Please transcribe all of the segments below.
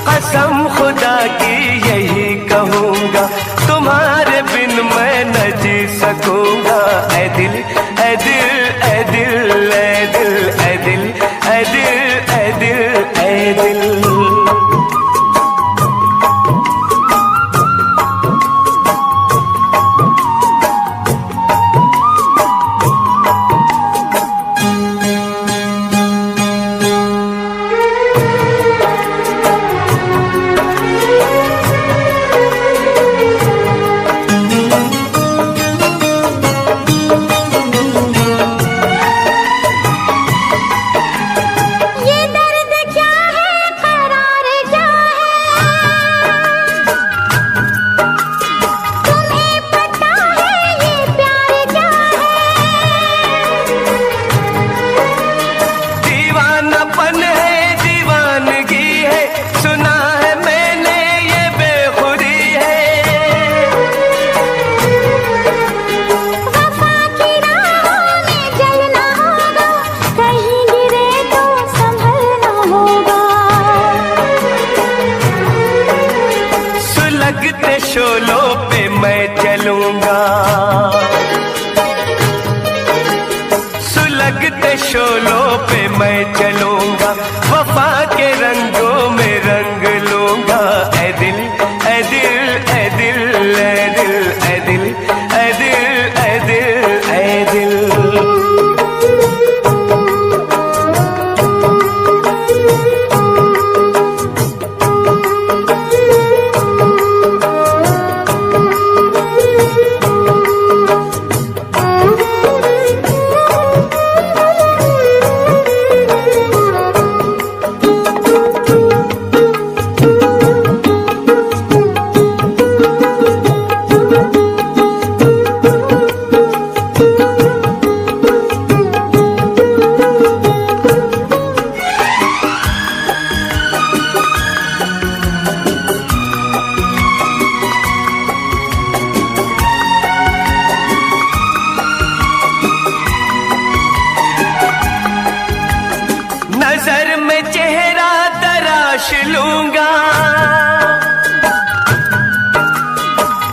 कसम खुदा की यही कहूँगा, तुम्हारे बिन मैं न जी सकूँगा। ऐ दिल ऐ दिल ऐ दिल ऐ दिल ऐ दिल ऐ दिल ऐ दिल ऐ दिल। सुलगते शोलों पे मैं चलूंगा, सुलगते शोलों पे मैं चलूंगा, वफा के रंगों में रंग लूंगा। ऐ दिल ऐ दिल ऐ दिल ऐ दिल ऐ दिल ऐ दिल ऐ दिल ऐ दिल। नजर में चेहरा तराश लूंगा,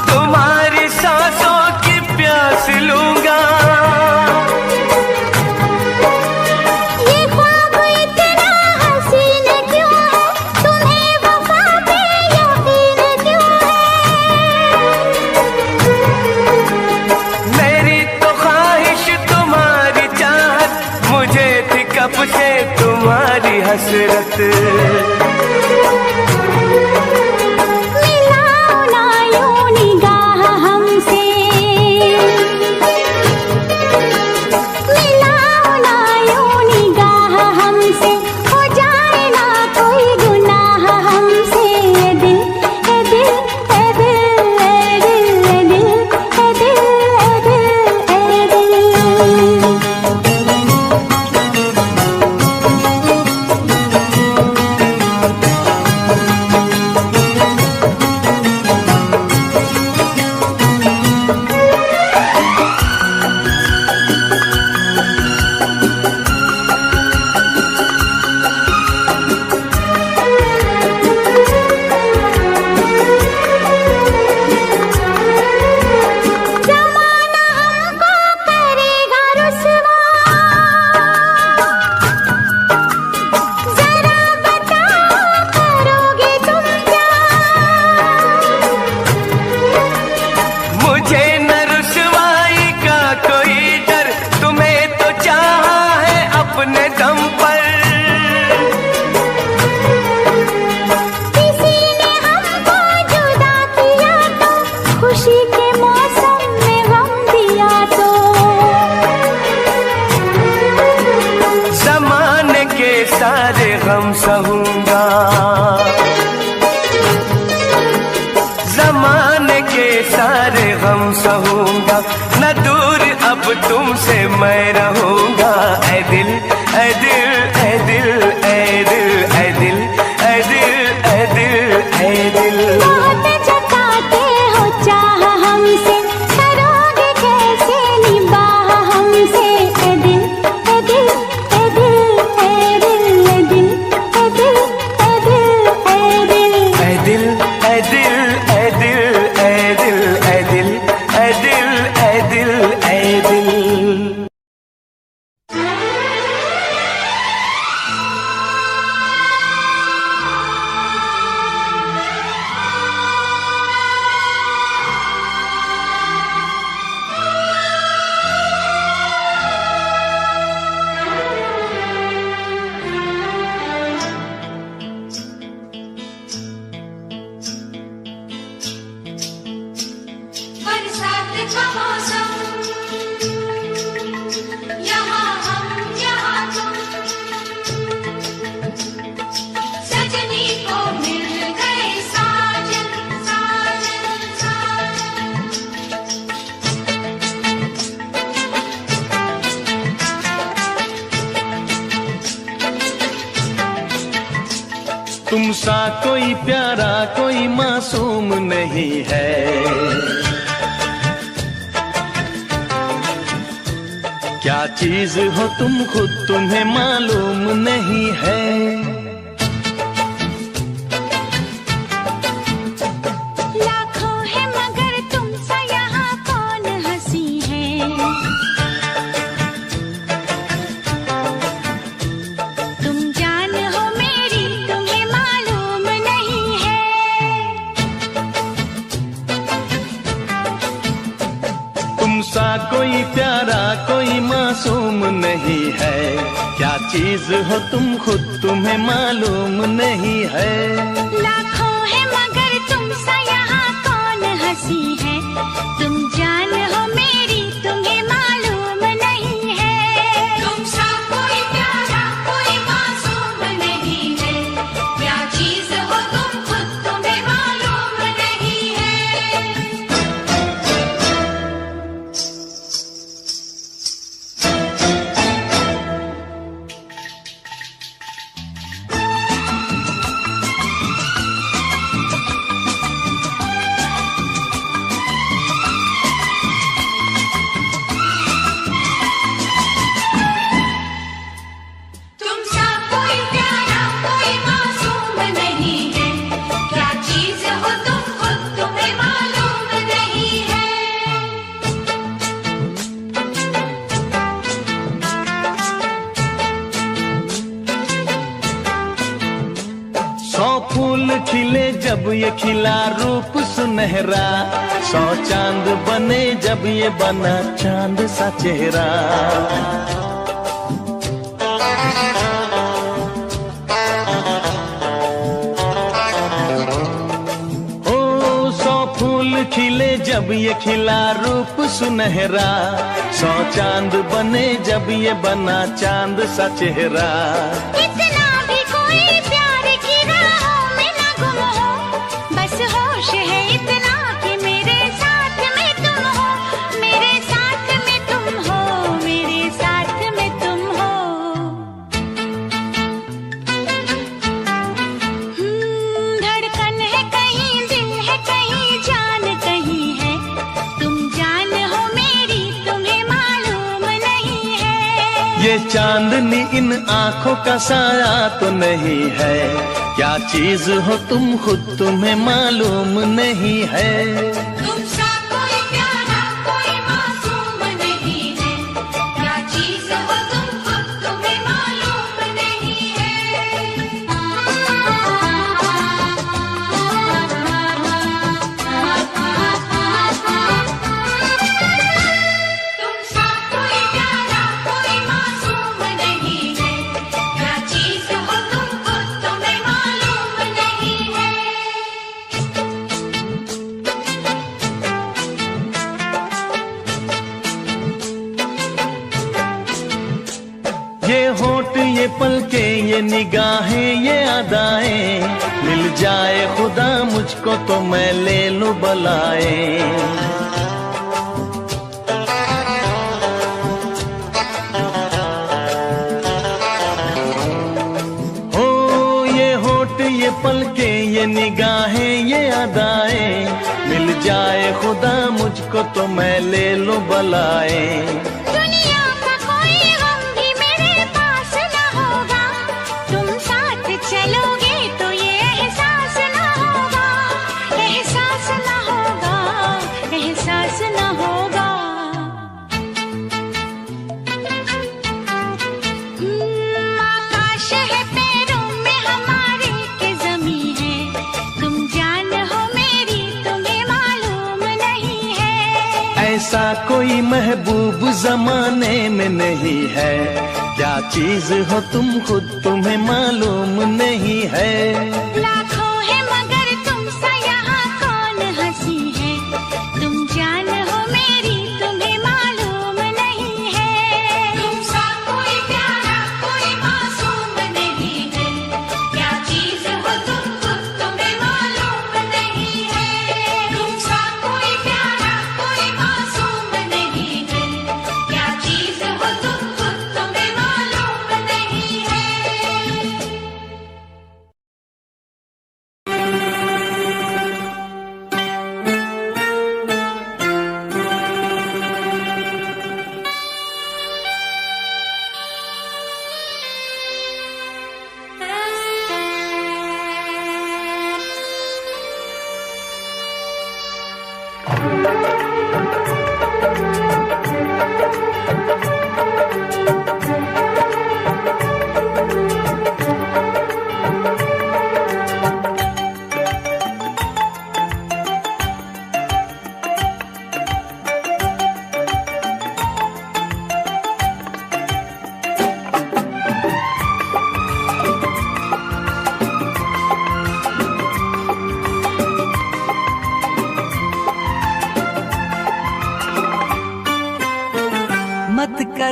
तुम्हारी सांसों की प्यास लूंगा। ये ख्वाब इतना हसीन क्यों है, तुम्हें वफा पे यकीन क्यों है। मेरी तो ख्वाहिश तुम्हारी चाहत, मुझे थी कब से तुम्हारी हसरत। मिलाओ ना यूं निगाह हमसे, मिलाओ ना यूं निगाह हमसे, हो जाए ना कोई गुनाह हमसे। ए दिल ए दिल ए दिल ए दिल ए दिल ए दिल ए दिल ए दिल। सारे गम सहूंगा, जमाने के सारे गम सहूंगा, न दूर अब तुमसे मैं रहूंगा। ऐ दिल ऐ दिल ऐ दिल ऐ दिल ऐ दिल ऐ दिल ऐ दिल ऐ दिल। बहुत जताते हो चाह हमसे, करोगे कैसे निभाह हमसे। ऐ दिल ऐ दिल ऐ दिल ऐ दिल। तुम सा कोई प्यारा कोई मासूम नहीं है। क्या चीज हो तुम खुद तुम्हें मालूम नहीं है। लाखों है मगर तुम सा यहाँ कौन हंसी है। तुम जान हो मेरी तुम्हें मालूम नहीं है। तुम सा कोई प्यारा कोई मासूम नहीं है। क्या चीज हो तुम खुद तुम्हें मालूम नहीं है। लाखों है मगर तुम सा यहाँ कौन हंसी है। तुम जान हो मेरी तुम्हें मालूम नहीं है। तुम सा कोई प्यारा कोई मासूम नहीं है। क्या चीज हो तुम खुद तुम्हें मालूम नहीं है। तुम सा कोई प्यारा कोई मासूम नहीं है। क्या चीज हो तुम खुद तुम्हें मालूम नहीं है। 100 फूल खिले जब ये खिला रूप सुनहरा। 100 चांद बने जब ये बना चांद सा चेहरा। ओ 100 फूल खिले जब ये खिला रूप सुनहरा। 100 चांद बने जब ये बना चांद सा चेहरा। इतना भी कोई प्यार की राहों में ना गुम हो। बस होश है इतना कि मेरे साथ में तुम हो। मेरे साथ में तुम हो। मेरे साथ में तुम हो। धड़कन है कहीं दिल है कहीं जान कहीं है। तुम जान हो मेरी तुम्हें मालूम नहीं है। ये चांदनी इन आंखों का साया तो नहीं है। क्या चीज हो तुम खुद तुम्हें मालूम नहीं है। तुम सा कोई प्यारा कोई मासूम नहीं है। क्या चीज हो तुम खुद तुम्हें मालूम नहीं है। तुम सा कोई प्यारा कोई मासूम नहीं है। क्या चीज हो तुम खुद तुम्हें मालूम नहीं है। ये होठ ये पलके ये निगाहें ये अदाएं। मिल जाए खुदा मुझको तो मैं ले लूं बलाए। ओ ये होठ ये पलके ये निगाहें ये अदाएं। मिल जाए खुदा मुझको तो मैं ले लूं बलाए। दुनिया का कोई गम भी मेरे पास न होगा। तुम साथ चलोगे तो ये एहसास न होगा। एहसास न होगा। एहसास न होगा। आकाश है पैरों में हमारे के ज़मीं है। तुम जान हो मेरी तुम्हें मालूम नहीं है। ऐसा कोई महबूब जमाने में नहीं है। क्या चीज हो तुम खुद तुम्हें मालूम नहीं है।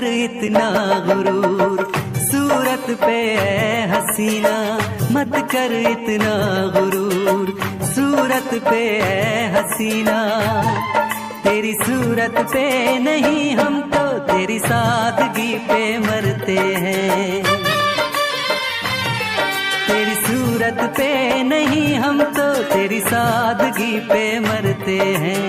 कर इतना गुरूर, सूरत पे है हसीना मत कर इतना गुरूर, सूरत पे है हसीना। तेरी सूरत पे नहीं हम तो तेरी सादगी पे मरते हैं, तेरी सूरत पे नहीं हम तो तेरी सादगी पे मरते हैं।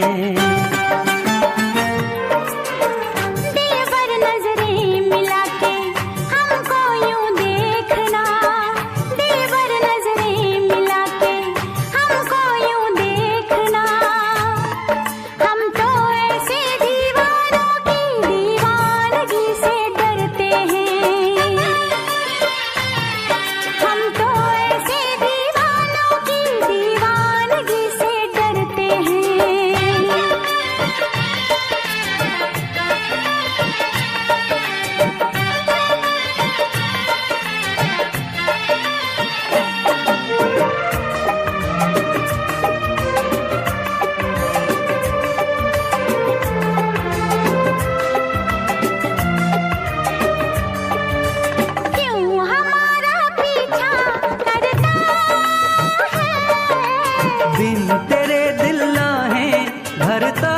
बिन तेरे दिल आहें भरता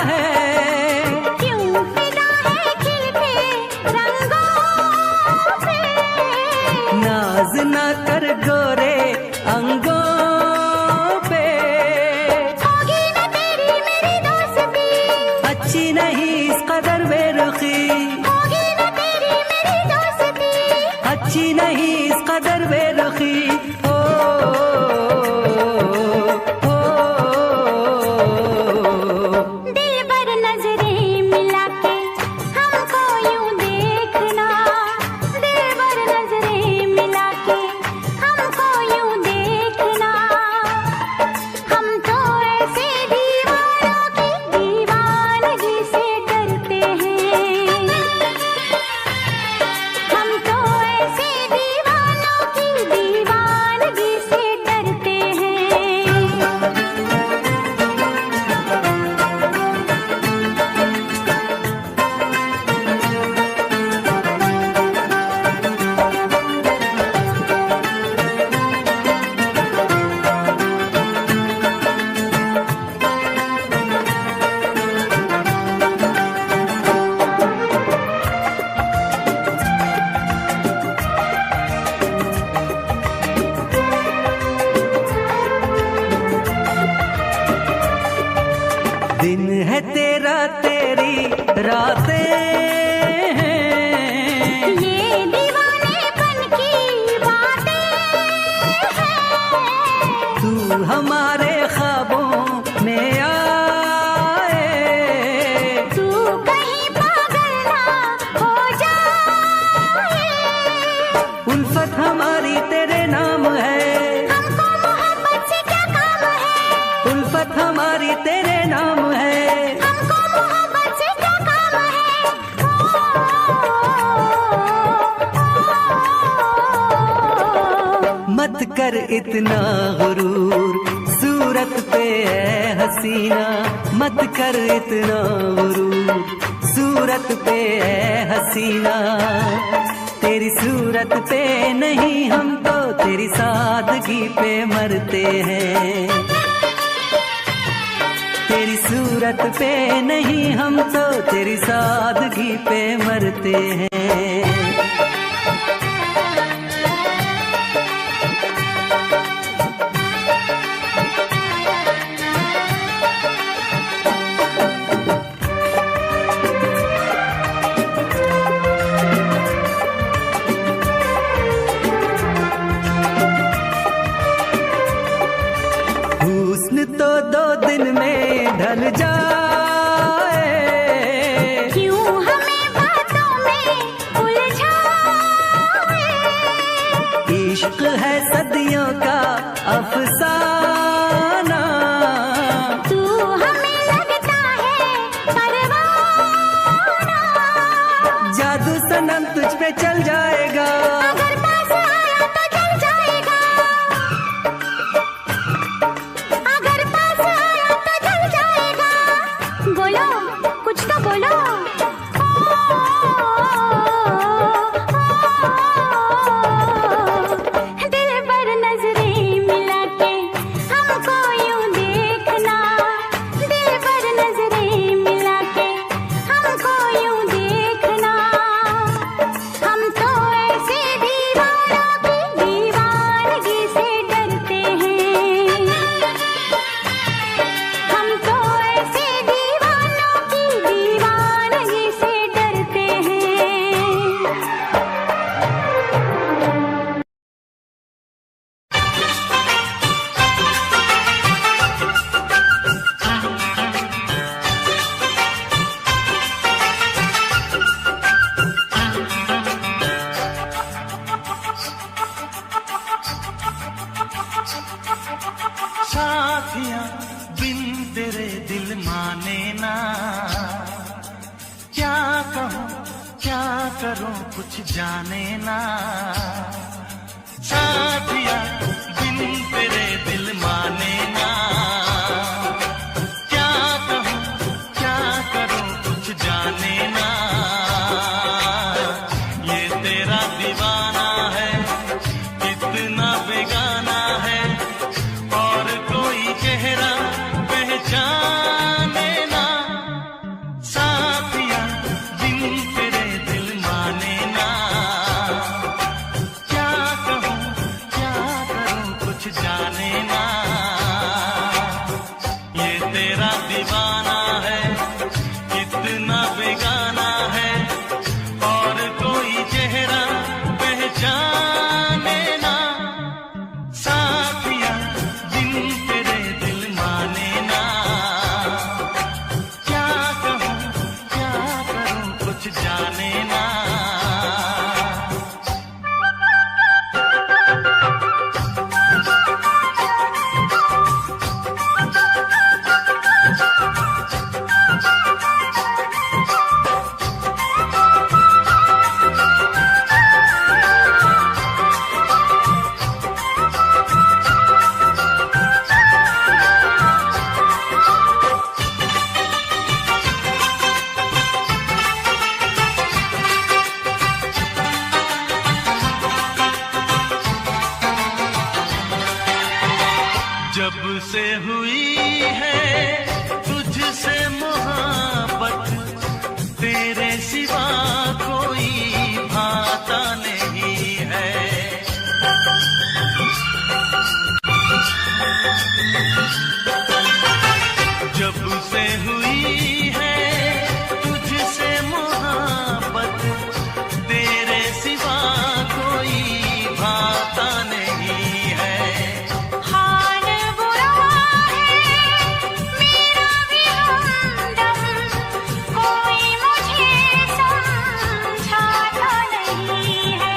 है, क्यों फिदा है खिलते रंगों पे, नाज ना कर गोरे अंगों पे। होगी न तेरी मेरी दोस्ती, अच्छी नहीं इस कदर बेरुखी, होगी न तेरी मेरी दोस्ती, अच्छी नहीं इस कदर बेरुखी। दिन है तेरा तेरी रातें हैं, ये दीवानेपन की बातें हैं। तू हमारे ख्वाबों में आए, तू कहीं पागल ना हो जाए। उल्फत हमारी तेरे नाम है, हमको मोहब्बत से क्या काम है, उल्फत हमारी तेरे नाम है। हमको मोहब्बत से क्या काम है। मत कर इतना गुरूर, सूरत पे है हसीना मत कर इतना गुरूर, सूरत पे है हसीना। तेरी सूरत पे नहीं हम तो तेरी सादगी पे मरते हैं, तेरी सूरत पे नहीं हम तो तेरी सादगी पे मरते हैं। हुस्न तो 2 दिन में ढल जाए, क्यों हमें बातों में उलझाए। इश्क है सदियों का अफसाना, तू हमें लगता है परवाना। जादू सनम तुझ पे चल जाएगा, अगर पास आया तो जल जाएगा, अगर पास आया तो जल जाएगा। बोलो कुछ तो बोलो। साथिया बिन तेरे दिल माने ना, क्या कहूँ क्या करूँ कुछ जाने ना। साथिया बिन तेरे दिल माने ना, क्या कहूँ क्या करूँ कुछ जाने ना। ये तेरा दीवाना है कितना बेगाना है, और कोई चेहरा पहचाने ना। साथिया बिन तेरे दिल माने ना, क्या कहूँ क्या करूँ कुछ जाने ना। ये तेरा दीवाना है कितना बेगाना है, और कोई चेहरा पहचाने ना। साथिया बिन तेरे दिल माने ना, क्या कहूँ क्या करूँ कुछ जाने ना। जब से हुई है तुझसे मोहब्बत, तेरे सिवा कोई भाता नहीं है। जब से हुई है तुझसे मोहब्बत, तेरे सिवा कोई भाता नहीं है। कोई मुझे समझाता नहीं है।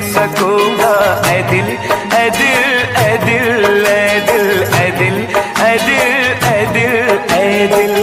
सकूंगा। ऐ दिल ऐ दिल ऐ दिल ऐ दिल ऐ दिल ऐ दिल ऐ दिल ऐ दिल।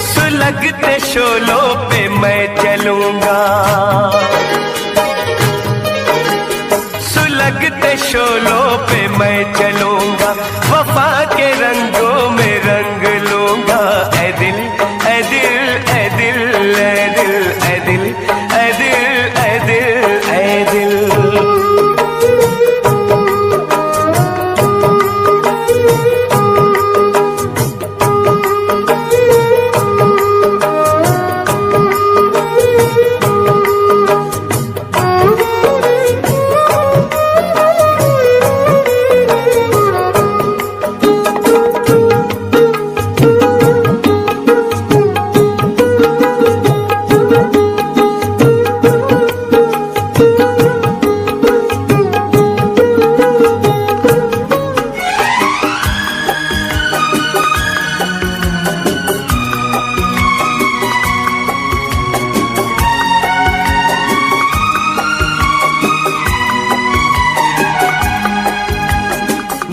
सुलगते शोलों पे मैं चलूंगा, सुलगते शोलों पे मैं चलूंगा, वफा के रंगों में रंग लूंगा। ऐ दिल ऐ दिल ऐ दिल ऐ दिल ऐ दिल ऐ दिल ऐ दिल ऐ दिल।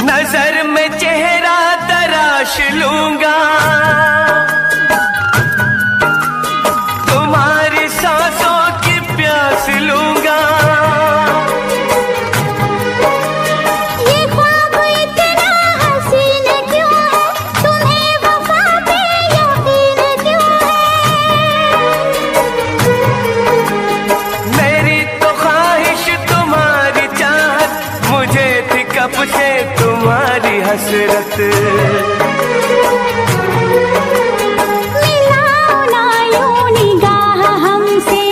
नजर में चेहरा तराश लूंगा, तुम्हारी सांसों की प्यास लूंगा। ये ख्वाब इतना हसीन क्यों है, तुम्हें वफा पे यकीन क्यों है। मेरी तो ख्वाहिश तुम्हारी चाहत, मुझे थी कब से तुम्हारी हसरत। मिलाओ ना यूं निगाह हमसे,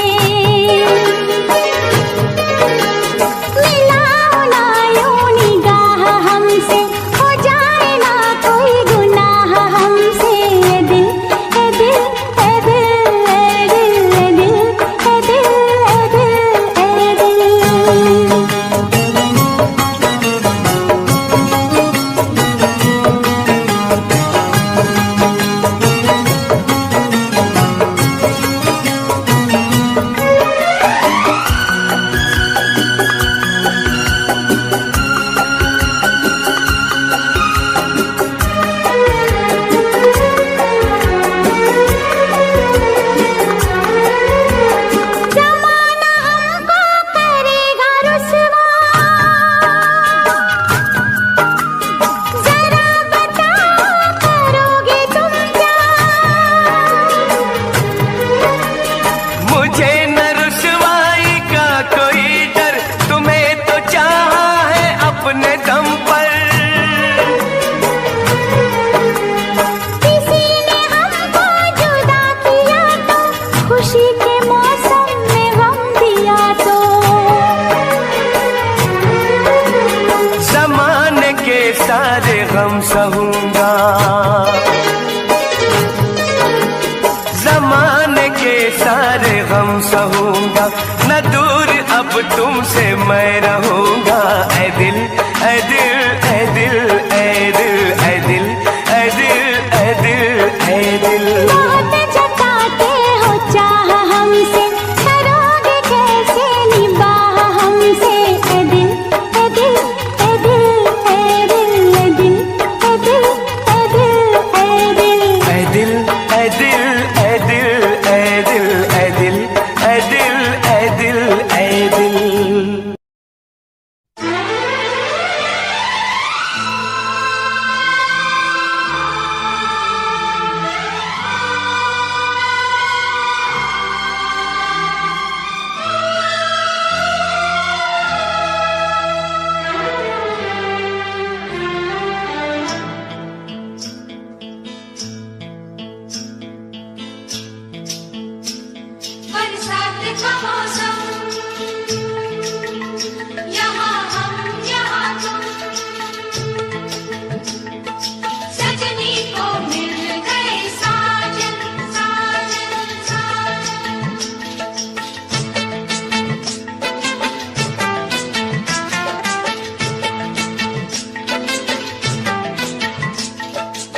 मिलाओ ना यूं निगाह हमसे, हो जाए ना कोई गुनाह हमसे। ए दिल ए दिल ए दिल ए दिल ए दिल ए दिल ए दिल ए दिल। ज़माना हमको करेगा रुसवा, ज़रा बताओ करोगे तुम क्या। मुझे न रुसवाई का कोई डर, तुम्हें तो चाहा है अपने दम पर। किसी ने हमको जुदा किया तो, खुशी के मौसम में गम दिया तो। ज़माने के सारे गम सहूंगा, ज़माने के सारे गम सहूंगा, न दूर अब तुमसे मैं रहूंगा। ऐ दिल ऐ दिल ऐ दिल ऐ दिल ऐ दिल ऐ दिल ऐ दिल ऐ दिल। बहुत जताते हो चाह हमसे, करोगे कैसे निबाह हमसे। ए दिल ए दिल ए दिल ए दिल ए दिल ए दिल ए दिल ए दिल। ऐ दिल ऐ दिल ऐ दिल ऐ दिल ऐ दिल ऐ दिल ऐ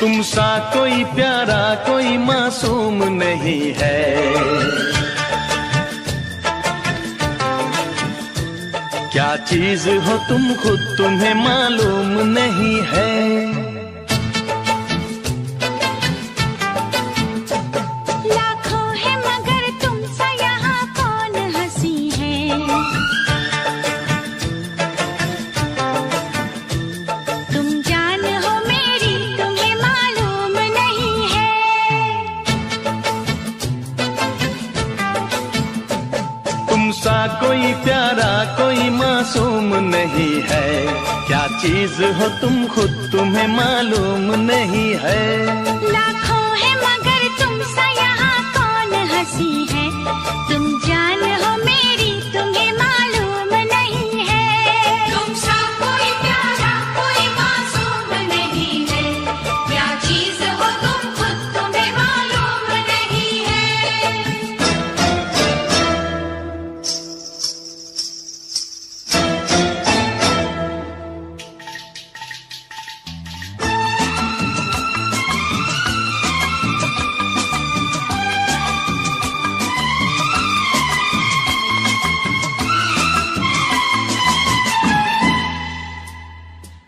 तुम सा कोई प्यारा कोई मासूम नहीं है। क्या चीज हो तुम खुद तुम्हें मालूम नहीं है। लाखों है मगर तुम सा यहाँ कौन हंसी है। तुम जान हो मेरी तुम्हें मालूम नहीं है। तुम सा कोई प्यारा कोई मासूम नहीं है। क्या चीज हो तुम खुद तुम्हें मालूम नहीं है। लाखों है मगर तुम सा यहाँ कौन हंसी है। तुम जान हो मेरी तुम्हें मालूम नहीं है। तुम सा कोई प्यारा कोई मासूम नहीं है। क्या चीज हो तुम खुद तुम्हें मालूम नहीं है।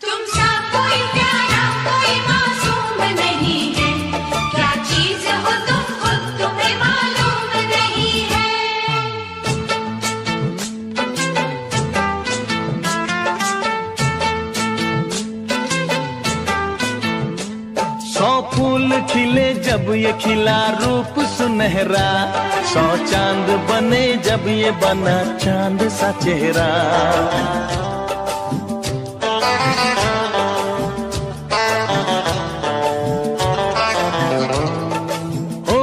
तुम सा कोई प्यारा कोई मासूम नहीं है। क्या चीज हो तुम खुद तुम्हें मालूम नहीं है। 100 फूल खिले जब ये खिला रूप सुनहरा। 100 चांद बने जब ये बना चांद सा चेहरा। ओ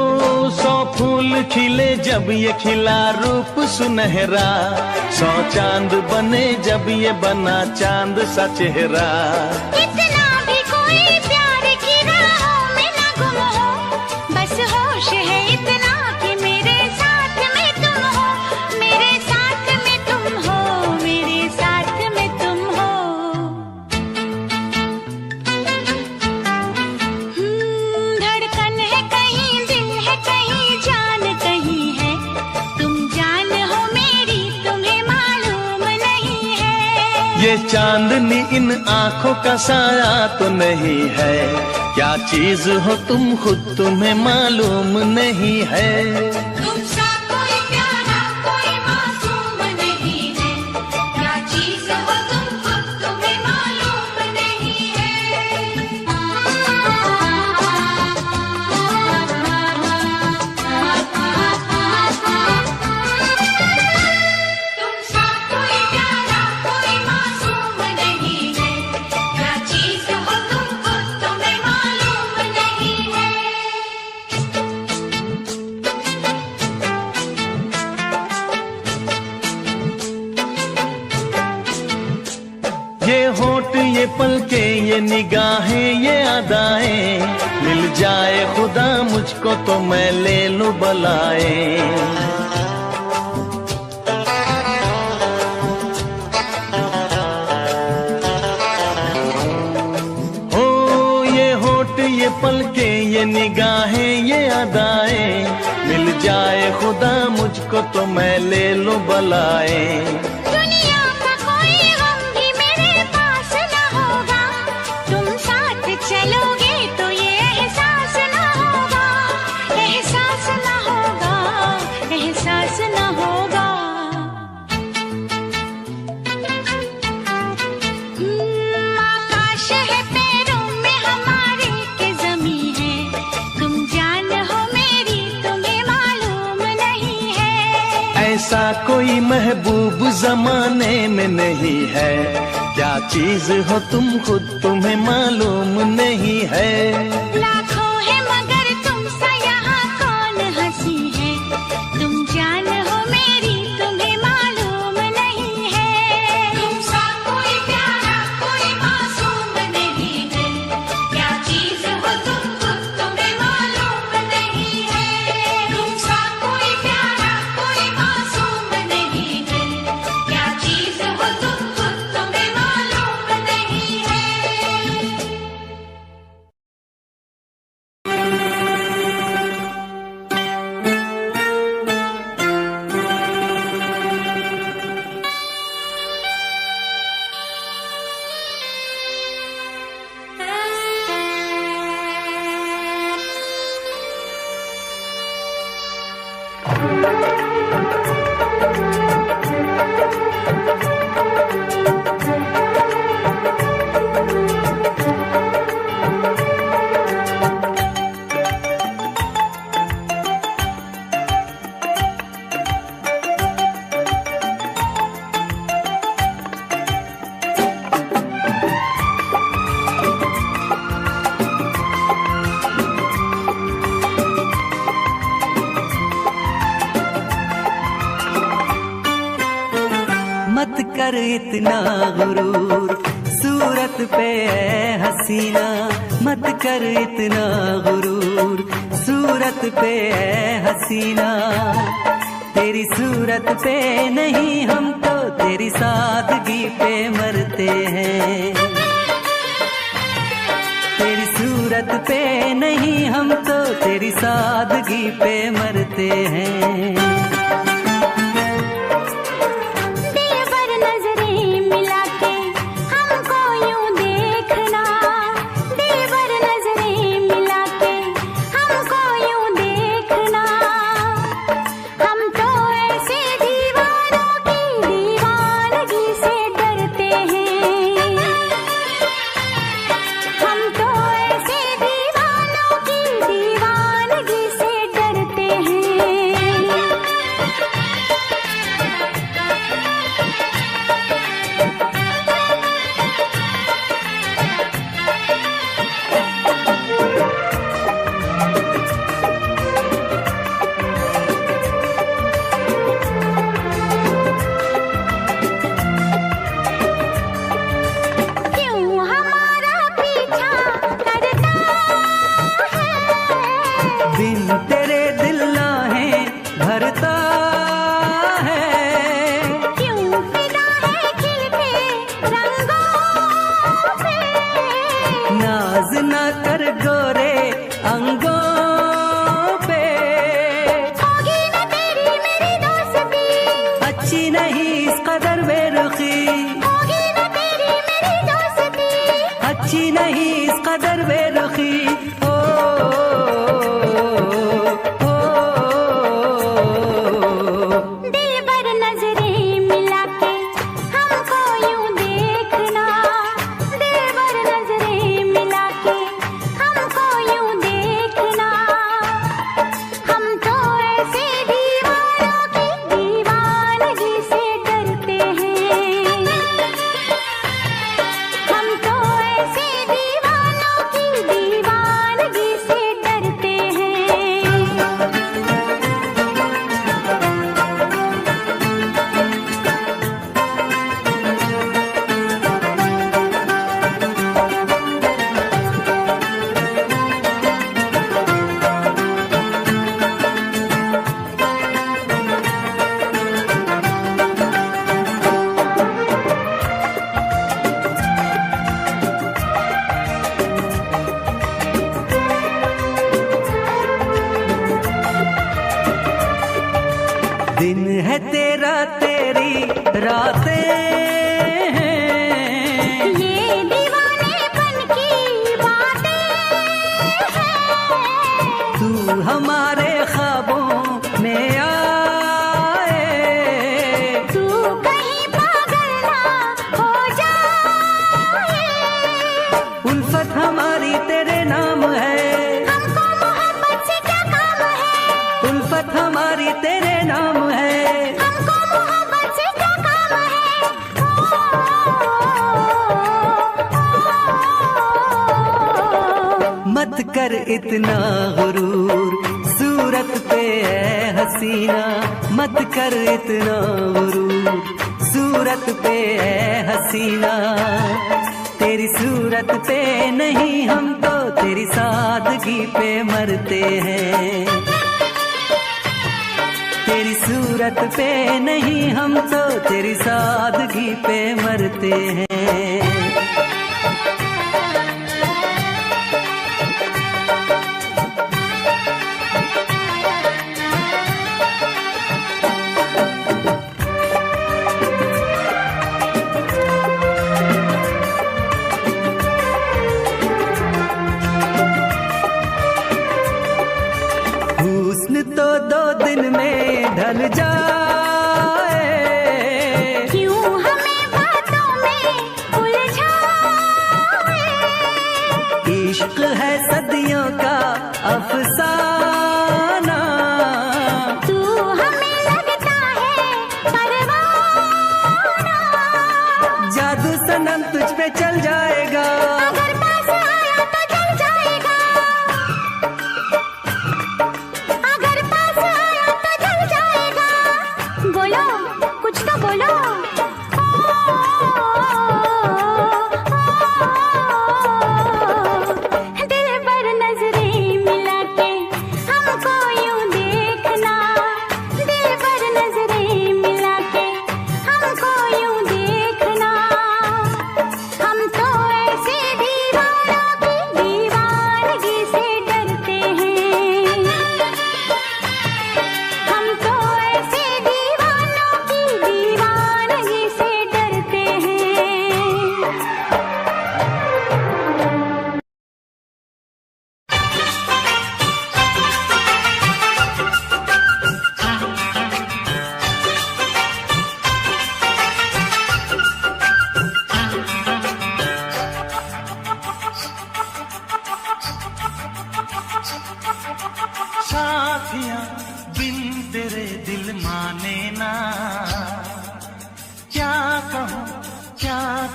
100 फूल खिले जब ये खिला रूप सुनहरा। 100 चांद बने जब ये बना चांद सा चेहरा। इतना भी कोई प्यार की राहों में ना गुम हो। बस होश है इतना कि मेरे साथ में तुम हो। मेरे साथ में तुम हो। मेरे साथ में तुम हो। धड़कन है कहीं दिल है कहीं जान कहीं है। तुम जान हो मेरी तुम्हें मालूम नहीं है। ये चांदनी इन आंखों का साया तो नहीं है। क्या चीज हो तुम खुद तुम्हें मालूम नहीं है। तुम सा कोई प्यारा कोई मासूम नहीं है। क्या चीज हो तुम खुद तुम्हें मालूम नहीं है। तुम सा कोई प्यारा कोई मासूम नहीं है। क्या चीज हो तुम खुद तुम्हें मालूम नहीं है। ये होठ ये पलके ये निगाहें ये अदाएं। मिल जाए खुदा मुझको तो मैं ले लूं बलाए। ओ ये होठ ये पलके ये निगाहें ये अदाएं। मिल जाए खुदा मुझको तो मैं ले लूं बलाए। दुनिया का कोई गम भी मेरे पास न होगा। तुम साथ चलोगे तो ये एहसास न होगा। एहसास न होगा। एहसास न होगा। आकाश है पैरों में हमारे के ज़मीं है। तुम जान हो मेरी तुम्हें मालूम नहीं है। ऐसा कोई महबूब जमाने में नहीं है। क्या चीज हो तुम खुद तुम्हें मालूम नहीं है। मत कर इतना गुरूर, सूरत पे है हसीना मत कर इतना गुरूर, सूरत पे है हसीना। तेरी सूरत पे नहीं हम तो तेरी सादगी पे मरते हैं, तेरी सूरत पे नहीं हम तो तेरी सादगी पे मरते हैं। अच्छी नहीं इस कदर बेरुखी हो, दिल भर नजरें मिला के हमको यूं देखना, दिल भर नजरें मिला के हमको यूं देखना। हम तो ऐसे दीवानों की दीवानगी से डरते हैं, हम तो ऐसे दीवानों की दीवानगी से डरते हैं। दिन है तेरा तेरी रातें हैं, ये दीवानेपन की बातें हैं, तू हमारे ख्वाबों में आए, तू कहीं पागल ना हो जाए। उल्फत हमारी तेरे नाम है, हमको मोहब्बत से क्या काम है, उल्फत हमारी तेरे नाम है। हमको मोहब्बत से क्या काम है। मत कर इतना गुरूर, सूरत पे है हसीना मत कर इतना गुरूर, सूरत पे है हसीना। तेरी सूरत पे नहीं हम तो तेरी सादगी पे मरते हैं, तेरी सूरत पे नहीं हम तो तेरी सादगी पे मरते हैं। हुस्न तो 2 दिन में ढल जाए, क्यों हमें बातों में उलझाए। इश्क है सदियों का अफसाना, तू हमें लगता है परवाना, जादू सनम तुझ पे चल जाएगा, अगर पास आया तो जल जाएगा, अगर पास आया तो जल जाएगा। बोलो कुछ तो बोलो।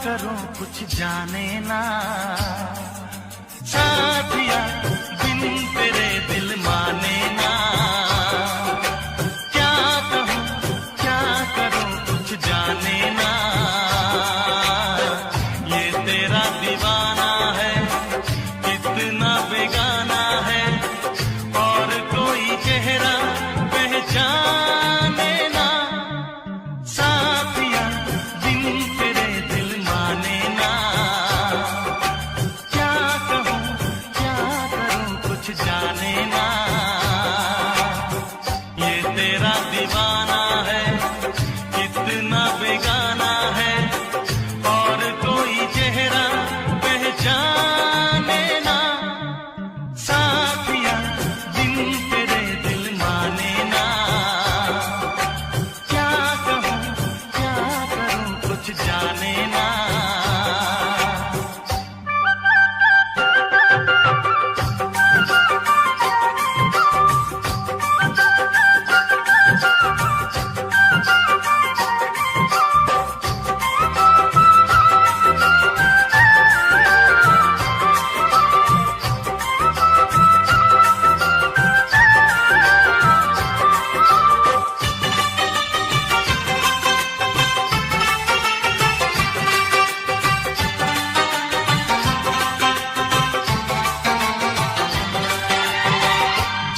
करूं कुछ जाने ना, साथिया बिन तेरे दिल माने ना। क्या कहूं क्या करूं कुछ जाने ना, ये तेरा दीवाना है कितना बेगाना है, और कोई चेहरा पहचाने ना। साथिया बिन तेरे दिल माने ना, क्या कहूं क्या करूं कुछ जाने ना, ये तेरा दीवाना है कितना बेगाना है, और कोई चेहरा पहचाने ना। साथिया बिन तेरे दिल माने ना, क्या कहूं क्या करूं कुछ जाने ना।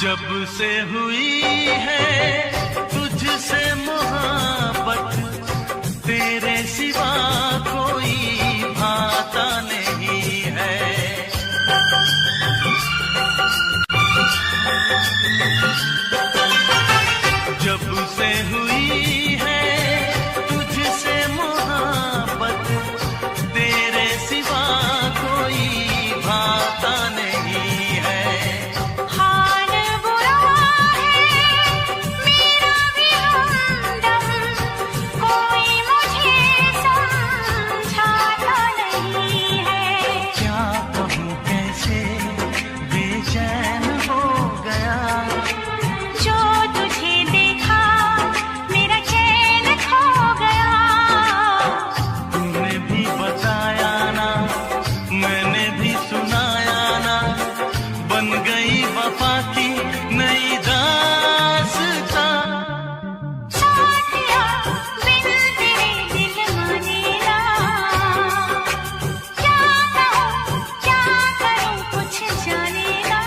जब से हुई है तुझसे मोहब्बत, तेरे सिवा कोई भाता नहीं है। जब से हुई है तुझसे मोहब्बत, तेरे सिवा कोई भाता नहीं है। हाल बुरा है मेरा भी हमदम, कोई मुझे समझाता नहीं है। क्या कहूं कैसे बेचैन हो गया, जो तुझे देखा मेरा चैन खो गया। तूने भी बताया ना मैंने भी सुनाया ना, बन गई वफा की नई दास्तां। साथिया बिन तेरे दिल माने ना, क्या कहूं क्या करूं कुछ जाने ना।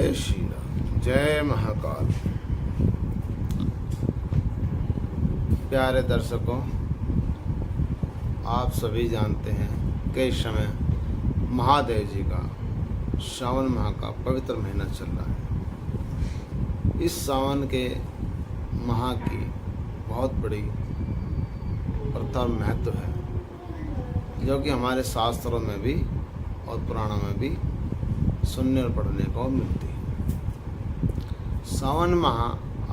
जय श्री राम, जय महाकाल। प्यारे दर्शकों, आप सभी जानते हैं कि इस समय महादेव जी का श्रावण माह का पवित्र महीना चल रहा है। इस सावन के माह की बहुत बड़ी प्रथा और महत्व है, जो कि हमारे शास्त्रों में भी और पुराणों में भी सुनने और पढ़ने को मिलती है। सावन माह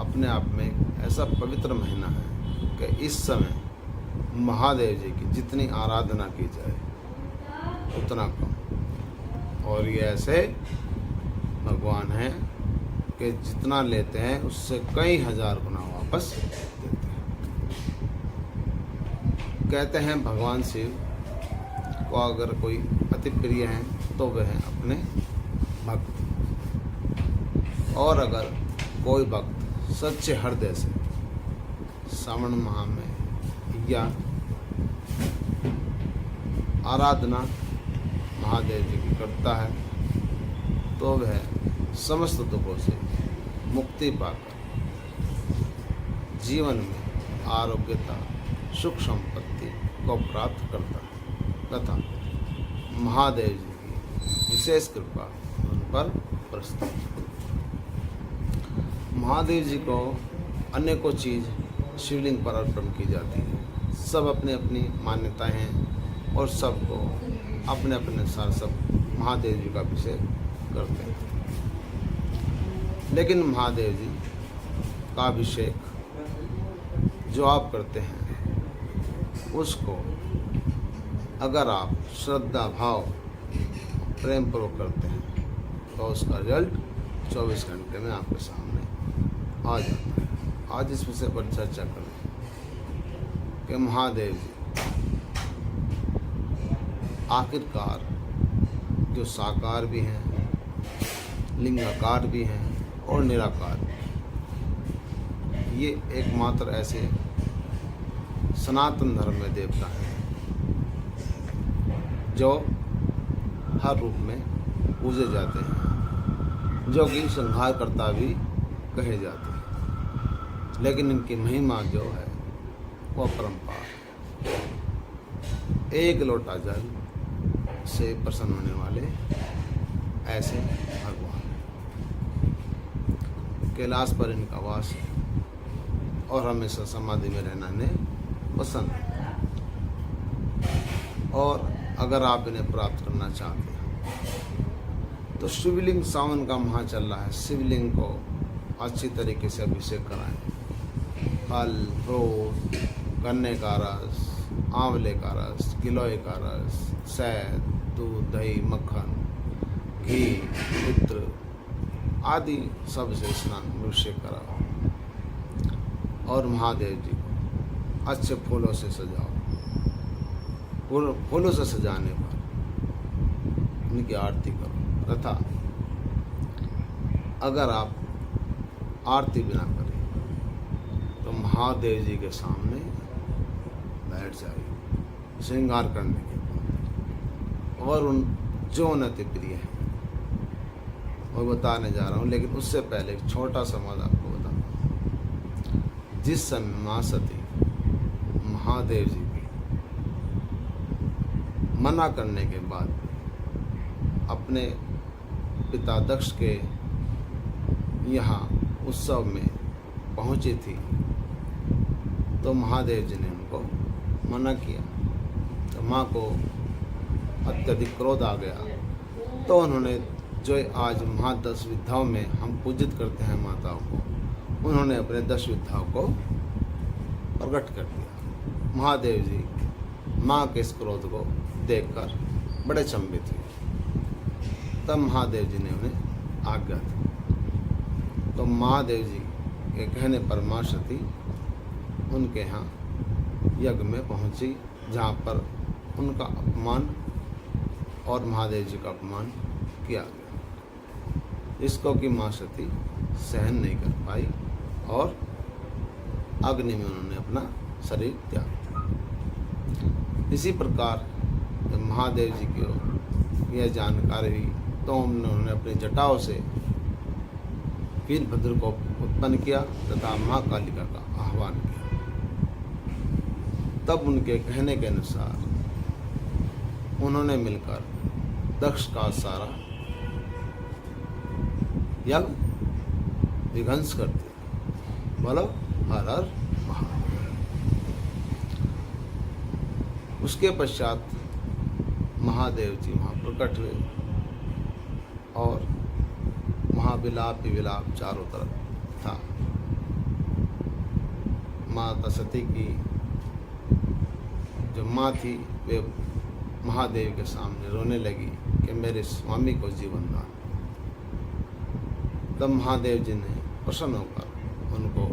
अपने आप में एक ऐसा पवित्र महीना है कि इस समय महादेव जी की जितनी आराधना की जाए उतना कम, और ये ऐसे भगवान हैं कि जितना लेते हैं उससे कई हजार गुना वापस देते हैं। कहते हैं भगवान शिव को अगर कोई अति प्रिय हैं तो वह हैं अपने भक्त, और अगर कोई भक्त सच्चे हृदय से श्रावण माह में या आराधना महादेव जी की करता है तो वह समस्त दुखों से मुक्ति पाकर जीवन में आरोग्यता, सुख संपत्ति को प्राप्त करता है तथा महादेव जी की विशेष कृपा उन पर बरसती है। महादेव जी को अनेकों चीज़ शिवलिंग पर अर्पण की जाती है। सब अपनी अपनी मान्यताएं हैं और सबको अपने अपने अनुसार सब महादेव जी का अभिषेक करते हैं। लेकिन महादेव जी का अभिषेक जो आप करते हैं उसको अगर आप श्रद्धा भाव प्रेम पूर्वक करते हैं तो उसका रिजल्ट 24 घंटे में आपके सामने आ जाता है। आज इस विषय पर चर्चा करें कि महादेव जी आखिरकार जो साकार भी हैं, लिंगाकार भी हैं और निराकार भी। ये एकमात्र ऐसे सनातन धर्म में देवता हैं जो हर रूप में पूजे जाते हैं, जो कि संहारकर्ता भी कहे जाते हैं। लेकिन इनकी महिमा जो है वह परंपार, एक लोटा जल से प्रसन्न होने वाले ऐसे भगवान। कैलाश पर इनका वास है और हमेशा समाधि में रहना इन्हें पसंद है। और अगर आप इन्हें प्राप्त करना चाहते हैं तो शिवलिंग सावन का माह चल रहा है, शिवलिंग को अच्छी तरीके से अभिषेक कराएं। फल, फ्रूट, गन्ने का रस, आंवले का रस, गिलोय का रस, शहद, दूध, दही, मक्खन, घी, इत्र आदि सब से स्नान अभिषेक कराओ और महादेव जी को अच्छे फूलों से सजाओ। फूलों से सजाने पर उनकी आरती करो तथा अगर आप आरती बिना करें तो महादेव जी के सामने बैठ जाइए श्रृंगार करने के बाद, और उन जो अति प्रिय है वो बताने जा रहा हूँ। लेकिन उससे पहले एक छोटा सा मत आपको बताता हूँ। जिस समय माँ सती महादेव जी की मना करने के बाद अपने पिता दक्ष के यहाँ उत्सव में पहुँची थी तो महादेव जी ने उनको मना किया। तो माँ को अत्यधिक क्रोध आ गया तो उन्होंने जो आज महा 10 विद्याओं में हम पूजित करते हैं माताओं को, उन्होंने अपने 10 विद्याओं को प्रकट कर दिया। महादेव जी माँ के इस क्रोध को देखकर बड़े चंबित हुए। तब महादेव जी ने उन्हें आज्ञा दी। तो महादेव जी के कहने पर माँ सती उनके यहाँ यज्ञ में पहुँची, जहाँ पर उनका अपमान और महादेव जी का अपमान किया गया, इसको कि माँ सती सहन नहीं कर पाई और अग्नि में उन्होंने अपना शरीर त्याग दिया। इसी प्रकार जब महादेव जी को यह जानकारी हुई तो उन्होंने अपनी जटाओं से वीरभद्र को उत्पन्न किया तथा माँ कालिका का आह्वान किया। तब उनके कहने के अनुसार उन्होंने मिलकर दक्ष का सारा यज्ञ विध्वंस कर दिया। बोलो हर हर महादेव। उसके पश्चात महादेव जी वहाँ प्रकट हुए और महाविलाप ही विलाप चारों तरफ था। माता सती की जो माँ थी वे महादेव के सामने रोने लगी कि मेरे स्वामी को जीवन दान। तब महादेव जी ने प्रसन्न होकर उनको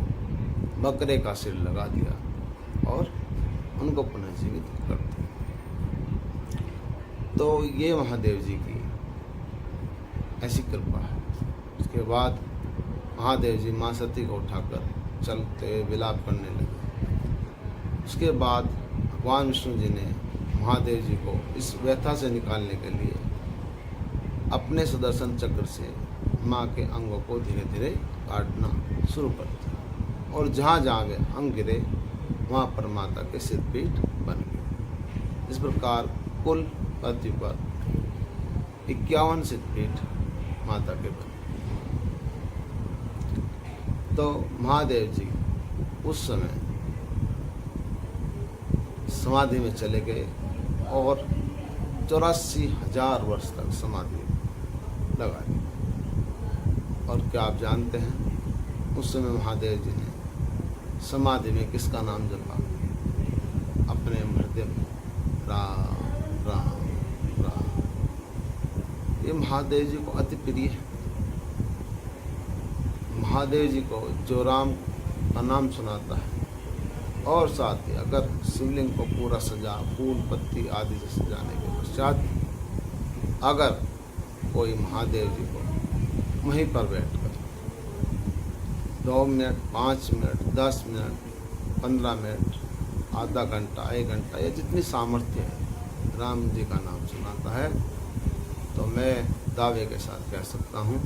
बकरे का सिर लगा दिया और उनको पुनः जीवित कर दिया। तो ये महादेव जी की ऐसी कृपा है। उसके बाद महादेव जी माँ सती को उठाकर चलते विलाप करने लगे। उसके बाद भगवान विष्णु जी ने महादेव जी को इस व्यथा से निकालने के लिए अपने सुदर्शन चक्र से माँ के अंगों को धीरे धीरे काटना शुरू कर दिया और जहाँ जहाँ वे अंग गिरे वहाँ पर माता के सिरपीठ बन गए। इस प्रकार कुल पृथ्वी पर 51 सिरपीठ माता के बने। तो महादेव जी उस समय समाधि में चले गए और 84,000 वर्ष तक समाधि लगा दी। और क्या आप जानते हैं उस समय महादेव जी ने समाधि में किसका नाम जपा? अपने हृदय में राम राम राम। ये महादेव जी को अति प्रिय है। महादेव जी को जो राम का नाम सुनाता है और साथ ही अगर शिवलिंग को पूरा सजा फूल पत्ती आदि से सजाने के पश्चात अगर कोई महादेव जी को वहीं पर बैठकर 2 मिनट 5 मिनट 10 मिनट 15 मिनट आधा घंटा 1 घंटा या जितनी सामर्थ्य है राम जी का नाम सुनाता है तो मैं दावे के साथ कह सकता हूँ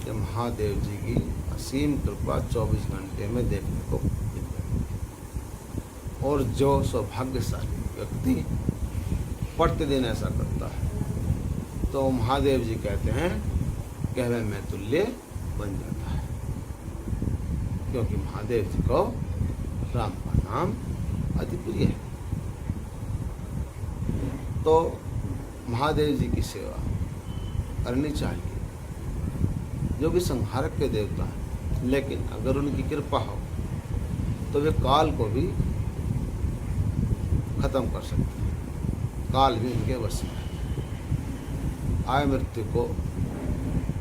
कि महादेव जी की असीम कृपा 24 घंटे में देखने को मिल जाएगी। और जो सौभाग्यशाली व्यक्ति प्रतिदिन ऐसा करता है तो महादेव जी कहते हैं कि वह मैं तुल्य बन जाता है, क्योंकि महादेव जी को राम का नाम अति प्रिय है। तो महादेव जी की सेवा करनी चाहिए, जो भी संहारक के देवता हैं, लेकिन अगर उनकी कृपा हो तो वे काल को भी खत्म कर सकते हैं। काल भी उनके वश में है। आय मृत्यु को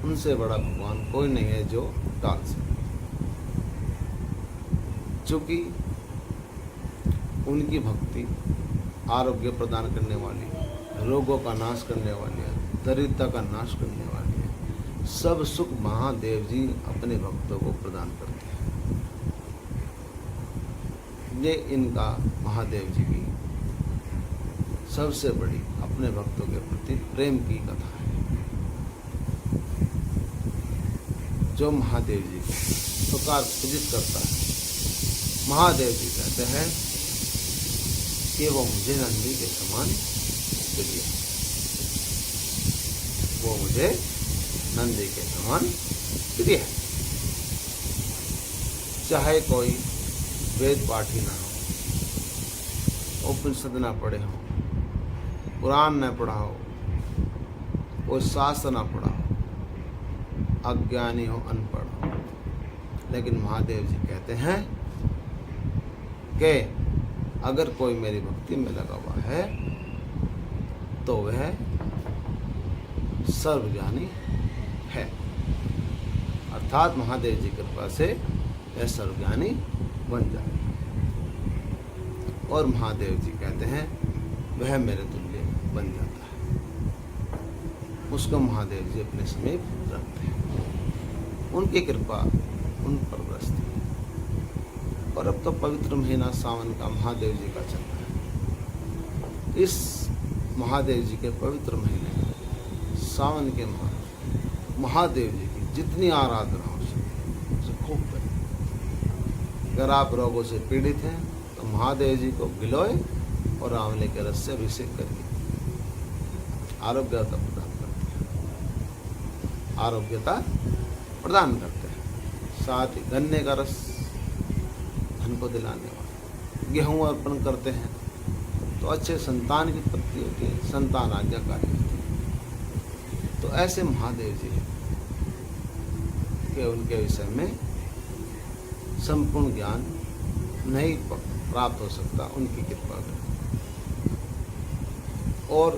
उनसे बड़ा भगवान कोई नहीं है जो टाल सके। चूँकि उनकी भक्ति आरोग्य प्रदान करने वाली, रोगों का नाश करने वाली है, दरिद्रता का नाश करने वाली है, सब सुख महादेव जी अपने भक्तों को प्रदान करते हैं। ये इनका महादेव जी की सबसे बड़ी अपने भक्तों के प्रति प्रेम की कथा है। जो महादेव जी को पुकार पूजित करता है, महादेव जी कहते हैं कि वो मुझे नंदी के समान प्रिय है। वो मुझे नंदी के समान प्रिय है। चाहे कोई वेद पाठी ना हो, उपनिषद ना पढ़े हो, कुरान न पढ़ा हो, कोई शास्त्र ना पढ़ा हो, अज्ञानी हो, अनपढ़ हो, लेकिन महादेव जी कहते हैं कि अगर कोई मेरी भक्ति में लगा हुआ है तो वह सर्वज्ञानी है। अर्थात महादेव जी की कृपा से वह सर्वज्ञानी बन जाए। और महादेव जी कहते हैं वह मेरे तुल्य बन जाता है। उसको महादेव जी अपने समीप रखते हैं। उनकी कृपा उन पर बरसती है। और अब तो पवित्र महीना सावन का महादेव जी का चल रहा है। इस महादेव जी के पवित्र महीने में सावन के माह महादेव जी की जितनी आराधना हो सके उसे खूब करें। अगर आप रोगों से पीड़ित हैं तो महादेव जी को गिलोय और आंवले के रस से अभिषेक करिए, आरोग्यता प्रदान करते हैं, आरोग्यता प्रदान करते हैं। साथ ही गन्ने का रस धन को दिलाने वाला, गेहूं अर्पण करते हैं तो अच्छे संतान की उत्पत्ति होती है, संतान आज्ञाकारी होती है। तो ऐसे महादेव जी के उनके विषय में संपूर्ण ज्ञान नहीं प्राप्त हो सकता, उनकी कृपा में। और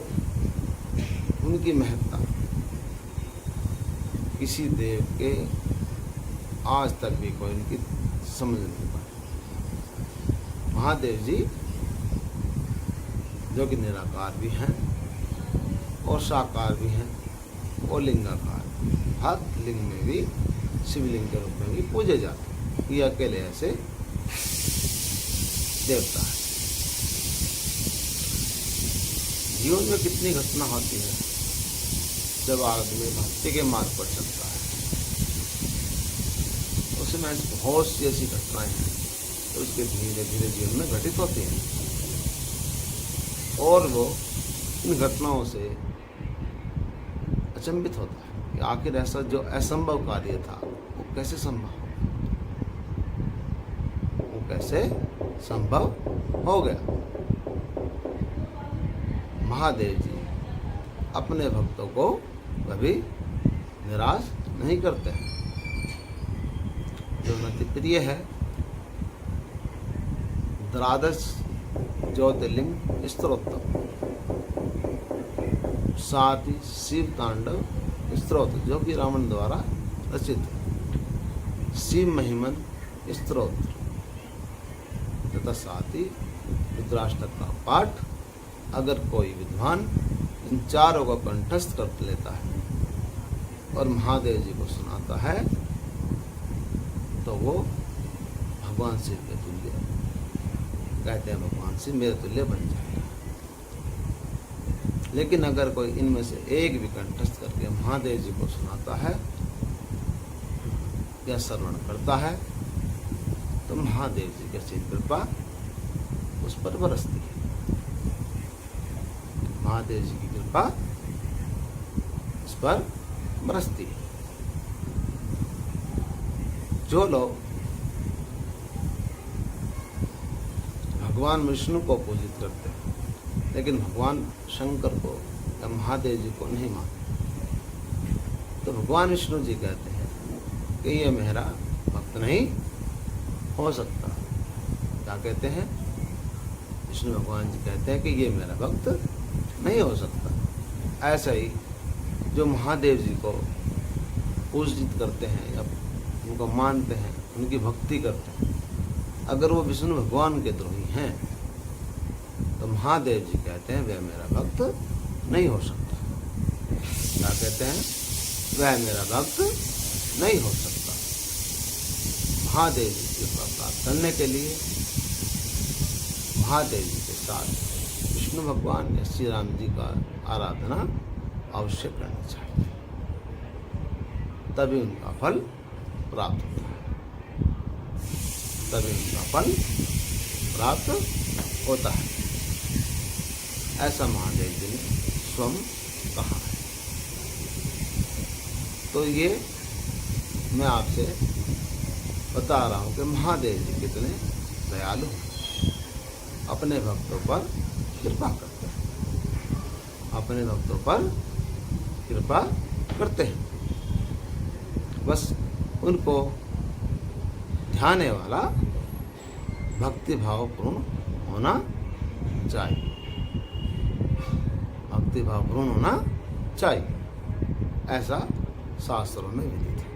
उनकी महत्ता किसी देव के आज तक भी कोई उनकी समझ नहीं पाया। महादेव जी जो कि निराकार भी हैं और साकार भी हैं और लिंगाकार, हर लिंग में भी शिवलिंग के रूप में भी पूजे जाते हैं। ये अकेले ऐसे देवता है। जीवन में कितनी घटना होती है जब आदमी भक्ति के मार्ग पर चलता है, उसमें बहुत सी ऐसी घटनाएं हैं तो उसके धीरे धीरे जीवन में घटित होती हैं और वो इन घटनाओं से अचंभित होता है कि आखिर ऐसा जो असंभव कार्य था वो कैसे संभव, वो कैसे संभव हो गया। महादेव जी अपने भक्तों को कभी निराश नहीं करते हैं। जो नति प्रिय है, द्वादश ज्योतिर्लिंग स्तोत्रम, साथ ही शिव तांडव स्तोत्र जो कि रावण द्वारा रचित है, शिव महिमन स्तोत्र तथा साथ ही रुद्राष्टक का पाठ अगर कोई विद्वान इन चारों को कंठस्थ कर लेता है और महादेव जी को सुनाता है तो वो भगवान शिव के तुल्य, कहते हैं भगवान शिव मेरे तुल्य बन जाएगा। लेकिन अगर कोई इनमें से एक भी कंठस्थ करके महादेव जी को सुनाता है या श्रवण करता है तो महादेव जी की असीम कृपा उस पर बरसती है। महादेव जी की कृपा उस पर बरसती है। जो लोग भगवान विष्णु को पूजित करते हैं लेकिन भगवान शंकर को या महादेव जी को नहीं मानते, तो भगवान विष्णु जी कहते हैं कि ये मेरा भक्त नहीं हो सकता। क्या कहते हैं? विष्णु भगवान जी कहते हैं कि ये मेरा भक्त नहीं हो सकता। ऐसा ही जो महादेव जी को पूजित करते हैं या उनको मानते हैं, उनकी भक्ति करते हैं, अगर वो विष्णु भगवान के द्रोही हैं तो महादेव जी कहते हैं वह मेरा भक्त नहीं हो सकता। क्या कहते हैं? वह मेरा भक्त नहीं हो सकता। महादेव जी की कृपा प्राप्त करने के लिए महादेव जी के साथ विष्णु भगवान या श्री राम जी का आराधना अवश्य करनी चाहिए, तभी उनका फल प्राप्त होता है, तभी उनका फल प्राप्त होता है। ऐसा महादेव जी ने स्वयं कहा है। तो ये मैं आपसे बता रहा हूँ कि महादेव जी कितने दयालु हैं, अपने भक्तों पर कृपा करते हैं, अपने भक्तों पर कृपा करते हैं। बस उनको ध्याने वाला भक्ति भावपूर्ण होना चाहिए, भक्ति भावपूर्ण होना चाहिए, ऐसा शास्त्रों में विदित है।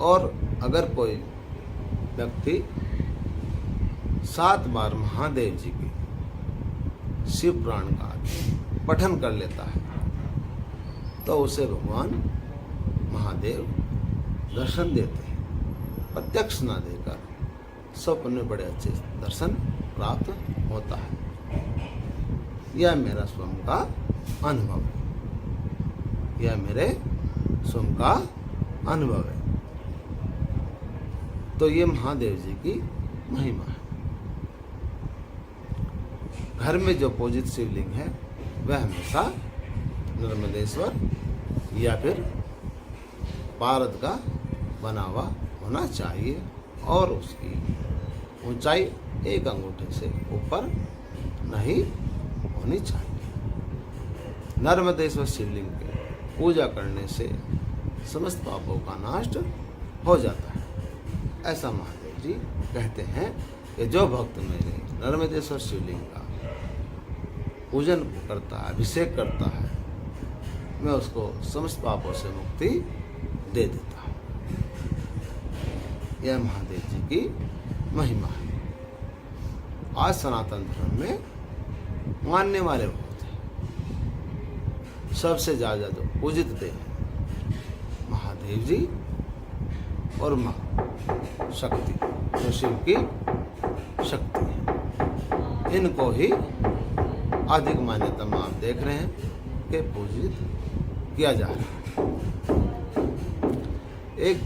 और अगर कोई व्यक्ति 7 बार महादेव जी की शिव पुराण का पठन कर लेता है तो उसे भगवान महादेव दर्शन देते हैं, प्रत्यक्ष न देकर स्वप्न में बड़े अच्छे दर्शन प्राप्त होता है। यह मेरा स्वयं का अनुभव है, यह मेरे स्वयं का अनुभव है। तो ये महादेव जी की महिमा है। घर में जो पूजित शिवलिंग है वह हमेशा नर्मदेश्वर या फिर पारद का बना हुआ होना चाहिए और उसकी ऊंचाई 1 अंगूठे से ऊपर नहीं होनी चाहिए। नर्मदेश्वर शिवलिंग की पूजा करने से समस्त पापों का नाश हो जाता है। ऐसा महादेव जी कहते हैं कि जो भक्त मेरे नर्मदेश्वर शिवलिंग का पूजन करता है, अभिषेक करता है, मैं उसको समस्त पापों से मुक्ति दे देता हूँ। यह महादेव जी की महिमा है। आज सनातन धर्म में मानने वाले बहुत हैं। सबसे ज़्यादा जो पूजित देव हैं महादेव जी और माँ शक्ति, जो शिव की शक्ति है। इनको ही अधिक मान्यता में आप देख रहे हैं कि पूजित किया जा रहा है। एक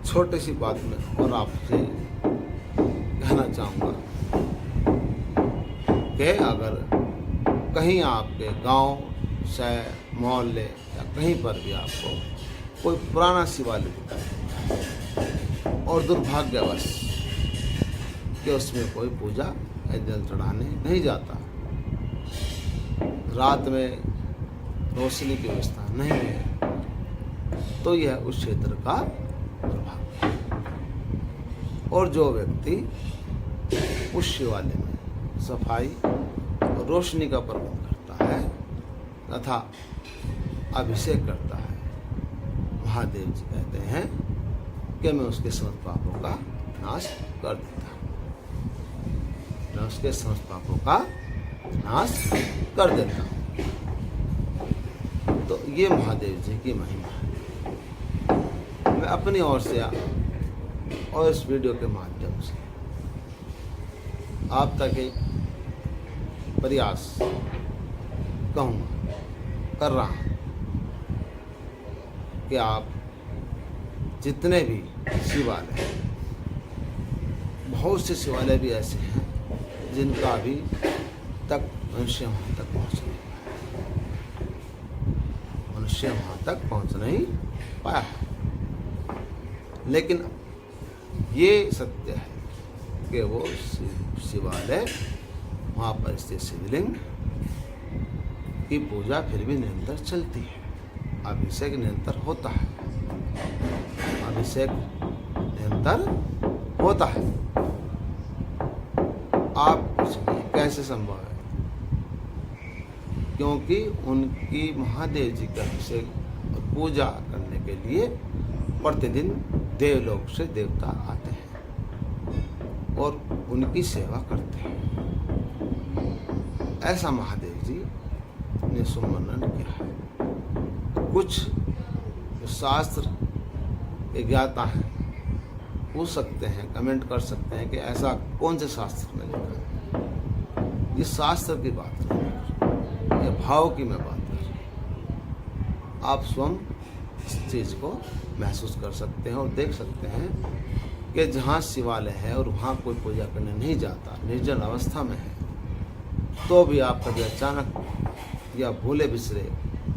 छोटी सी बात में और आपसे कहना चाहूँगा कि अगर कहीं आपके गांव, शहर, मोहल्ले या कहीं पर भी आपको कोई पुराना शिवालय दिखाए और दुर्भाग्यवश कि उसमें कोई पूजा या जल चढ़ाने नहीं जाता, रात में रोशनी की व्यवस्था नहीं है, तो यह उस क्षेत्र का दुर्भाग्य है। और जो व्यक्ति उस शिवालय में सफाई और रोशनी का प्रबंध करता है तथा अभिषेक करता है, महादेव जी कहते हैं कि मैं उसके समस्त पापों का नाश कर देता हूँ। मैं उसके समस्त पापों का नाश कर देता हूँ। तो ये महादेव जी की महिमा है। मैं अपनी ओर से और इस वीडियो के माध्यम से आप तक एक प्रयास कहूँगा, कर रहा हूँ कि आप जितने भी शिवालय हैं, बहुत से शिवालय भी ऐसे हैं जिनका अभी तक मनुष्य वहाँ तक पहुँच नहीं पाया, मनुष्य वहाँ तक पहुँच नहीं पाया। लेकिन ये सत्य है कि वो शिवालय, वहाँ पर स्थित शिवलिंग की पूजा फिर भी निरंतर चलती है, अभिषेक निरंतर होता है, अभिषेक निरंतर होता है। आप पूछिए कैसे संभव है? क्योंकि उनकी महादेव जी का अभिषेक और पूजा करने के लिए प्रतिदिन देवलोक से देवता आते हैं और उनकी सेवा करते हैं। ऐसा महादेव जी ने सुवर्णन किया है। कुछ शास्त्र के ज्ञाता हैं, पूछ सकते हैं, कमेंट कर सकते हैं कि ऐसा कौन से शास्त्र में लिखा है। ये शास्त्र की बात नहीं, ये भाव की मैं बात कर रहा हूँ। आप स्वयं इस चीज़ को महसूस कर सकते हैं और देख सकते हैं कि जहाँ शिवालय है और वहाँ कोई पूजा करने नहीं जाता, निर्जन अवस्था में है, तो भी आप कभी अचानक या भूले बिसरे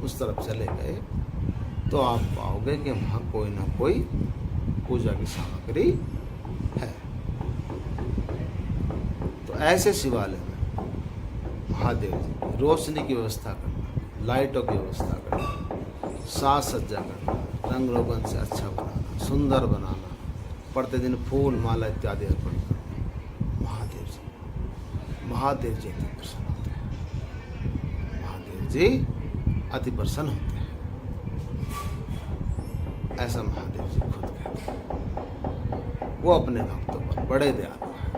उस तरफ चले गए तो आप पाओगे कि वहाँ कोई ना कोई पूजा की सामग्री है। तो ऐसे शिवालय में महादेव जी रोशनी की व्यवस्था करना, लाइटों की व्यवस्था करना, साज सज्जा करना, रंग रोगन से अच्छा बनाना, सुंदर बनाना, प्रतिदिन फूल माला इत्यादि अर्पण करना, महादेव जी अति प्रसन्न होते हैं। महादेव जी अति प्रसन्न होते हैं, ऐसा महादेव जी खुद कहते हैं। वो अपने भक्तों पर बड़े दयालु हैं,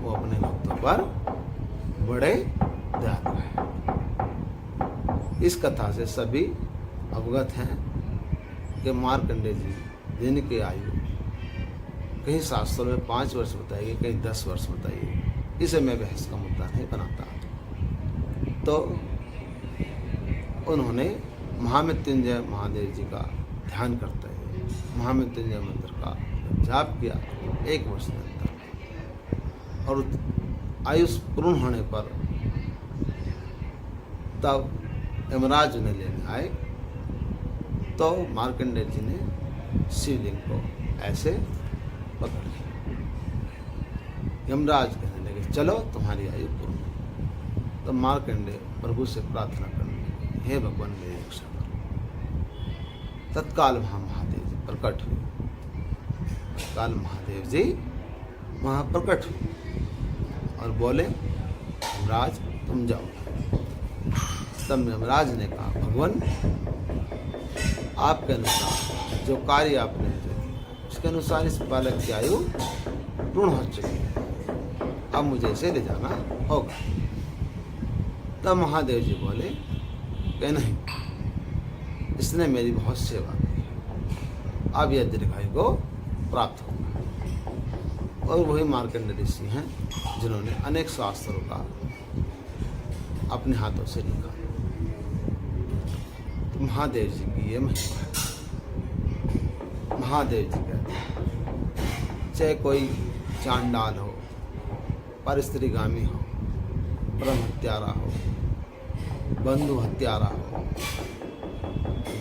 वो अपने भक्तों पर बड़े दयालु हैं। इस कथा से सभी अवगत हैं कि मार्कंडेय जी जिनकी आयु कहीं शास्त्रों में 5 वर्ष बताई गई, कहीं 10 वर्ष बताई गई, इसे मैं बहस का मुद्दा नहीं बनाता। तो उन्होंने महामृत्युंजय महादेव जी का ध्यान करते हुए महामृत्युंजय मंत्र का जाप किया 1 वर्ष तक, और आयुष पूर्ण होने पर तब यमराज उन्हें लेने आए, तो मार्कंडेय जी ने शिवलिंग को ऐसे पकड़ लिया। यमराज कहने लगे चलो तुम्हारी आयु पूर्ण हो। तो मार्कंडेय प्रभु से प्रार्थना करने लगे, हे भगवान मेरी रक्षा करो। तत्काल वहाँ महादेव जी प्रकट हुए। तत्काल महादेव जी वहाँ प्रकट हुए और बोले यमराज तुम जाओ। तब यमराज ने कहा भगवान आपके अनुसार जो कार्य आपने मुझे दिया उसके अनुसार इस बालक की आयु पूर्ण हो चुकी है, अब मुझे इसे ले जाना होगा। तब महादेव जी बोले कि नहीं, इसने मेरी बहुत सेवा की, अब यह दीर्घायु को प्राप्त होगा। और वही मार्कंडेय ऋषि हैं जिन्होंने अनेक शास्त्रों का अपने हाथों से लिखा। तो महादेव जी की ये महिमा है। महादेव जी कहते हैं चाहे कोई चांडाल हो, परस्त्रीगामी हो, ब्रह्म हत्यारा हो, बंधु हत्यारा हो,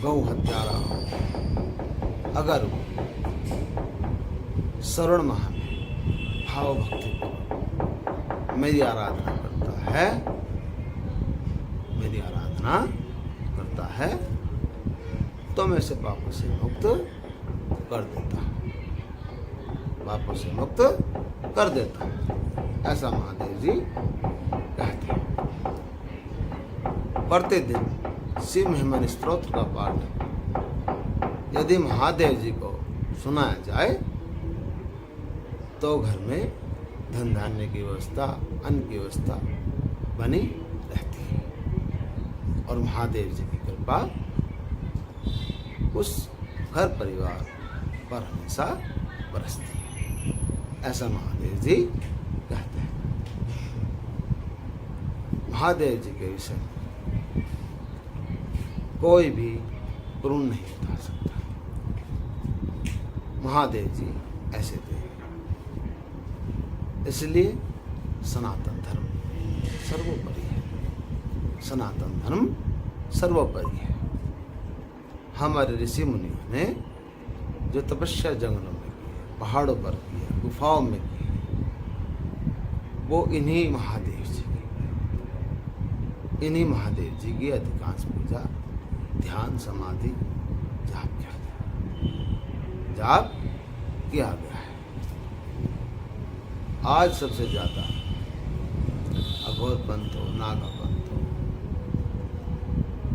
गौ हत्यारा हो, अगर वो श्रवण माह में भाव भक्ति पूर्वक मेरी आराधना करता है, मेरी आराधना करता है, तो मैं इसे पापों से मुक्त कर देता हूँ, पापों से मुक्त कर देता हूँ। ऐसा महादेव जी कहते हैं। प्रतिदिन शिव महिमा स्तोत्र का पाठ यदि महादेव जी को सुनाया जाए तो घर में धन धान्य की व्यवस्था, अन्न की व्यवस्था बनी रहती है और महादेव जी की कृपा उस घर परिवार पर हमेशा बरसती है। ऐसा महादेव जी कहते हैं। महादेव जी के विषय में कोई भी पूर्ण नहीं बता सकता। महादेव जी ऐसे थे, इसलिए सनातन धर्म सर्वोपरि है। सनातन धर्म सर्वोपरि है। हमारे ऋषि मुनियों ने जो तपस्या जंगलों में की, पहाड़ों पर की, गुफाओं में की, वो इन्हीं महादेव जी की, इन्हीं महादेव जी की अधिकांश पूजा, ध्यान, समाधि, जाप किया गया, जाप किया गया है। आज सबसे ज़्यादा अघोर पंथ हो, नागा पंथ हो,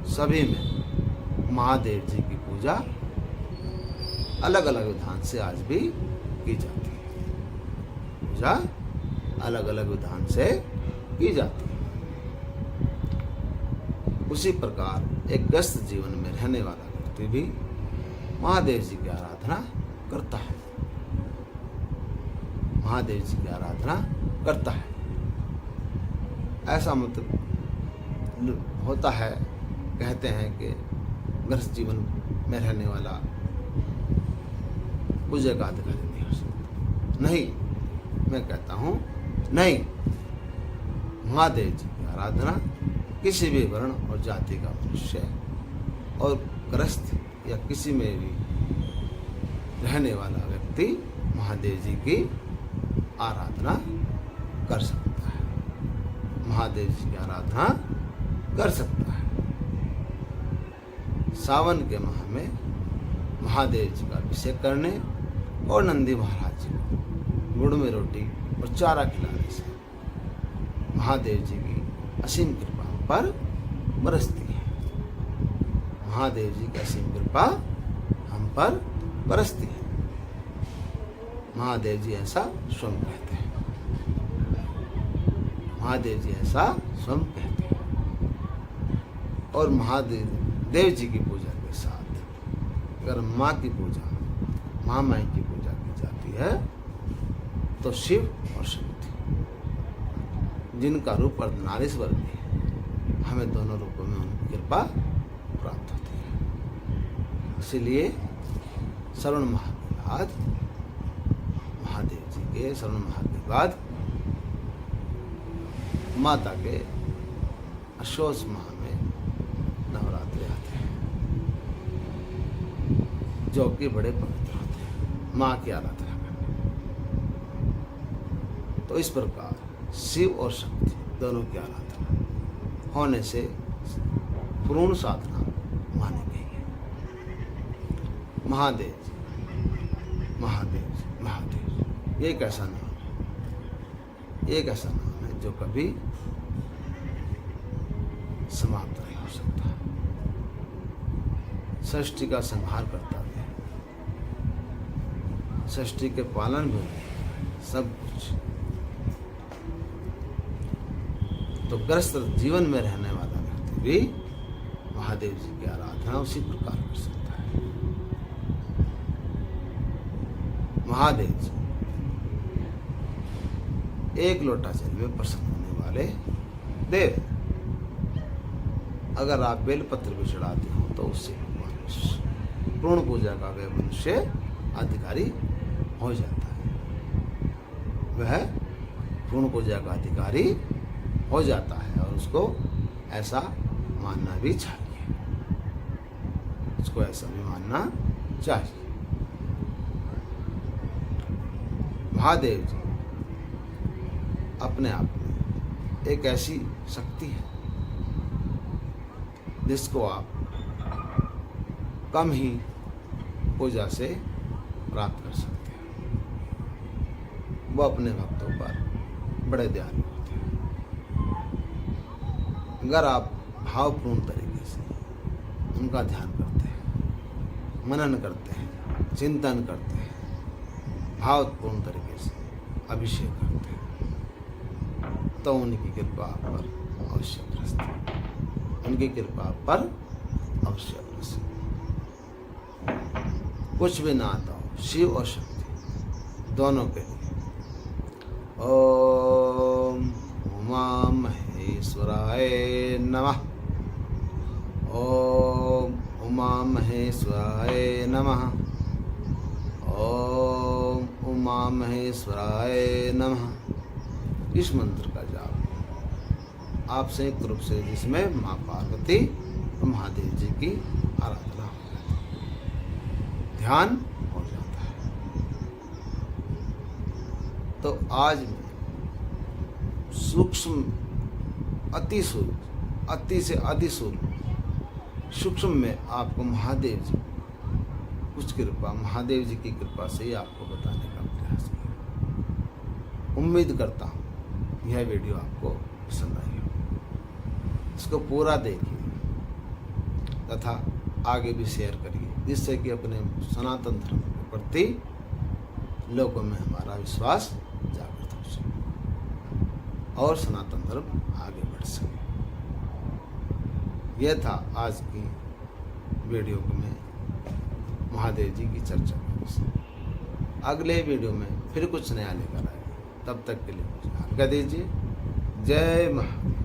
सभी में महादेव जी की पूजा अलग अलग विधान से आज भी की जाती है। पूजा अलग अलग विधान से की जाती है। उसी प्रकार एक व्यस्त जीवन में रहने वाला व्यक्ति भी महादेव जी की आराधना करता है। महादेव जी की आराधना करता है। ऐसा मतलब होता है, कहते हैं कि गृहस्थ जीवन में रहने वाला पूजा का अधिकारी नहीं हो सकता। नहीं, मैं कहता हूँ नहीं, महादेव जी की आराधना किसी भी वर्ण और जाति का मनुष्य और गृहस्थ या किसी में भी रहने वाला व्यक्ति महादेव जी की आराधना कर सकता है। महादेव जी की आराधना कर सकता है। सावन के माह में महादेव जी का अभिषेक करने और नंदी महाराज जी को गुड़ में रोटी और चारा खिलाने से महादेव जी की असीम कृपा हम पर बरसती है। महादेव जी की असीम कृपा हम पर बरसती है। महादेव जी ऐसा स्वयं कहते हैं। महादेव जी ऐसा स्वयं कहते हैं। और महादेव जी की पूजा के साथ अगर माँ की पूजा, महामाई की पूजा की जाती है तो शिव और शक्ति, जिनका रूप अर्धनारीश्वर भी है, हमें दोनों रूपों में उनकी कृपा प्राप्त होती है। इसलिए श्रवण माह के बाद, महादेव जी के श्रवण माह के बाद माता के अश्वस माह में नवरात्रि आते हैं, जो कि बड़े पवित्र होते हैं माँ की आराधना करने। तो इस प्रकार शिव और शक्ति दोनों की आराधना होने से पूर्ण साधना मानी गई है। महादेव महादेव महादेव, ये एक ऐसा नाम है, एक ऐसा नाम है जो कभी समाप्त नहीं हो सकता। सृष्टि का संहार करता है, सृष्टि के पालन भी, सब कुछ। तो ग्रस्त जीवन में रहने वाला व्यक्ति भी महादेव जी की आराधना उसी प्रकार कर सकता है। महादेव जी एक लोटा जल में प्रसन्न होने वाले देव। अगर आप बेलपत्र भी चढ़ाते हो तो उससे पूर्ण पूजा का वह मनुष्य अधिकारी हो जाता है, वह पूर्ण पूजा का अधिकारी हो जाता है। और उसको ऐसा मानना भी चाहिए, उसको ऐसा भी मानना चाहिए। महादेव जी अपने आप में एक ऐसी शक्ति है जिसको आप कम ही पूजा से प्राप्त कर सकते हैं। वो अपने भक्तों पर बड़े दयालु होते हैं। अगर आप भावपूर्ण तरीके से उनका ध्यान करते हैं, मनन करते हैं, चिंतन करते हैं, भावपूर्ण तरीके से अभिषेक करते हैं, तो उनकी कृपा आप पर अवश्य बरसती है, उनकी कृपा पर अवश्य बरसे। कुछ भी ना आता हो, शिव और शक्ति दोनों के लिए ओम उमा महेश्वराय नमः, ओम उमा महेश्वराय नमः, ओम उमा महेश्वराय नमः। इस मंत्र का जाप आप संयुक्त रूप से, जिसमें माँ पार्वती और महादेव जी की आराधना हो जाती है, ध्यान हो जाता है। तो आज मैं सूक्ष्म, अति सूक्ष्म, अति से अति सूक्ष्म में आपको महादेव जी कुछ कृपा, महादेव जी की कृपा से ही आपको बताने का प्रयास किया। उम्मीद करता हूँ यह वीडियो आपको पसंद आई हो। इसको पूरा देखिए तथा आगे भी शेयर करिए, जिससे कि अपने सनातन धर्म के प्रति लोगों में हमारा विश्वास जागृत हो सके और सनातन धर्म आगे बढ़ सके। यह था आज की वीडियो में महादेव जी की चर्चा का। अगले वीडियो में फिर कुछ नया लेकर आएंगे, तब तक के लिए मुझे आज्ञा दीजिए। जय महादेव।